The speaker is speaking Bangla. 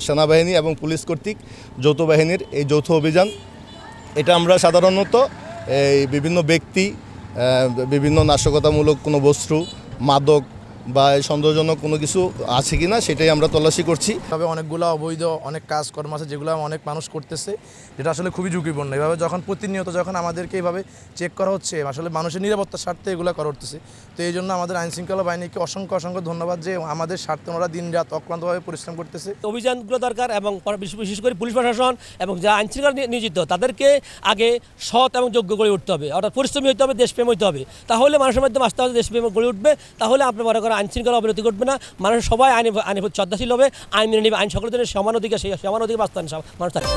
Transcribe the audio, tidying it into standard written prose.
সেনাবাহিনী এবং পুলিশ কর্তৃক যৌথ বাহিনীর এই যৌথ অভিযান। এটা আমরা সাধারণত এই বিভিন্ন ব্যক্তি, বিভিন্ন নাশকতামূলক কোনো বস্তু, মাদক বা সন্দেহজনক কোনো কিছু আছে কিনা সেটাই আমরা তল্লাশি করছি। তবে অনেকগুলো অবৈধ অনেক কাজকর্ম আছে যেগুলো অনেক মানুষ করতেছে, যেটা আসলে খুবই ঝুঁকিপূর্ণ। এভাবে যখন প্রতিনিয়ত যখন আমাদেরকে এইভাবে চেক করা হচ্ছে, আসলে মানুষের নিরাপত্তার স্বার্থে এগুলো করা হচ্ছে। তো এই জন্য আমাদের আইনশৃঙ্খলা বাহিনীকে অসংখ্য ধন্যবাদ যে আমাদের স্বার্থে ওরা দিন রাত অক্লান্তভাবে পরিশ্রম করতেছে। অভিযানগুলো দরকার এবং বিশেষ করে পুলিশ প্রশাসন এবং যারা আইনশৃঙ্খলা নিয়োজিত তাদেরকে আগে সৎ এবং যোগ্য করে উঠতে হবে, অর্থাৎ পরিশ্রমী হতে হবে, দেশপ্রেম হতে হবে। তাহলে মানুষের মাধ্যমে আস্তে আস্তে দেশপ্রেম গড়ে উঠবে। তাহলে আপনি মনে করেন আইনশৃঙ্খলা অবনতি ঘটবে না, মানুষ সবাই আইনের শ্রদ্ধাশীল হবে, আইন মেনে নেবে, আইন সকলের জন্য সমান অধিকার, সেই সমান অধিকার বাস্তবায়ন মানুষ থাকে।